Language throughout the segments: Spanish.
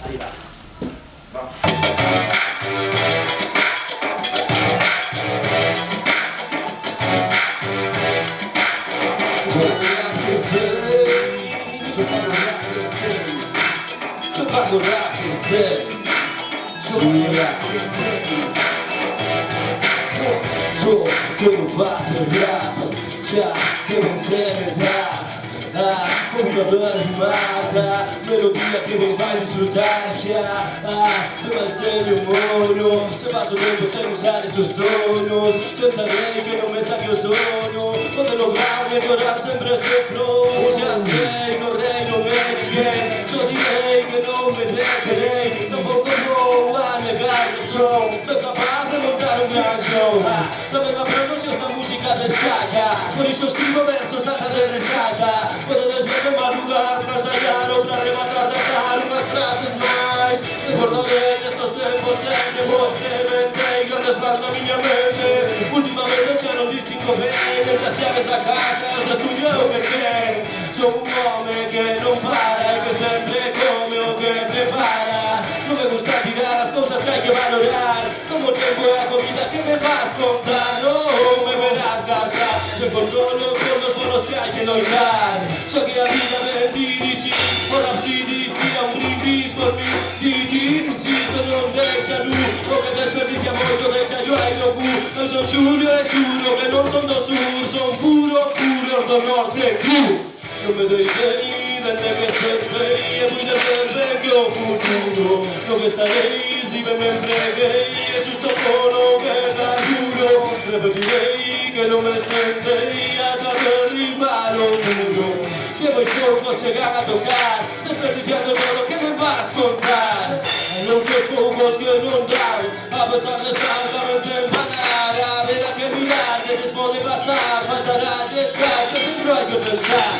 Ahí va. Fago rap che sei, so che non fate il rap, già che pensare da una bella rimata, melodia che mi fa disfrutar de más de un mono, se paso tiempo sin usar estos tonos, intentaré que no me saque el sueño, donde lograrme llorar siempre este flow, ya sé, correr no me bien, yo diré que no me dejaré, tampoco no a negar el show, soy capaz de montar un gran show, también aprendo si esta música destaca, por eso escribo versos hasta de resaca, puedo desviarme en mal lugar, ensayar o para rematar de dar unas frases más, recordaré de estos tiempos sempre posiblemente y grandes paz na miña mente, últimamente xa non distingo ben entre as chaves da casa e os estudios que ten, son un home que non para e que sempre come o que prepara, non me gusta tirar as cousas que hai que valorar, como o tempo e a comida que me vas contar, non me verás gastar, yo controlo con los bonos que hai que loitar, xa que a vida me dirixí, por así dicir a un brindis por mí, insisto non deixa luz, o que desperdicia moito deixa yo aí no cu, eu son xuro e xuro que non son do sur, son puro do norte, non me deixei dende que esperei, e fui defender que o futuro, non estarei si ben me empreguei, e xusto polo que da duro, repetirei que non me sentei ata derribar o muro, que moi pouco chegan a tocar, desperdiciando todo que me vas contar, hai outros poucos que non dan, a pesar de estar tamén sen pagar, a ver a que mirar, que les pode pasar, faltará llegar, que sempre hai que pensar,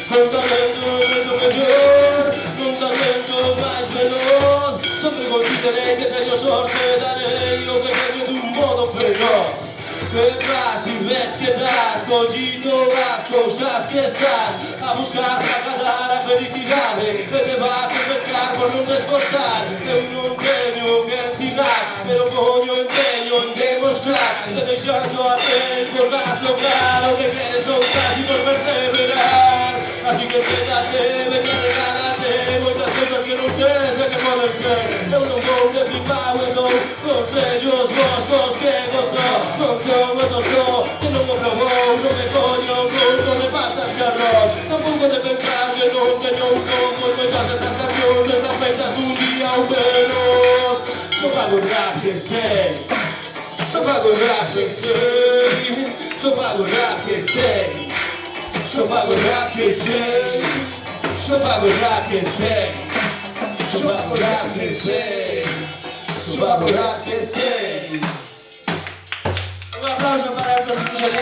con talento es lo mellor, con talento máis veloz, sempre considerei que teño sorte, darei o que teño dun modo feroz. Que vas si ves que das, collito as cousas que estás a buscar para cadar a felicidade, que te vas a pescar por non te esforzar, eu non teño que ensinar, pero poño empeño en demostrar, te deixando a pel podrás lograr o que queres soltar y por perseverar, así que quédate, ven y regálate moitas cousas que non sei que poden ser, eu non vou de flipao e non consellos vos que gozo, non son o torto, que non o probou, non me coño un grupo de pasas de arroz, tampouco de pensar que non teño un pouco, moitas estas cancións están feitas un día ou menos, só fago rap que sei, só fago rap que sei, só fago rap que sei, só fago rap que sei, só fago rap que sei, só fago rap que sei, só fago rap que sei. Un applauso para el profesor de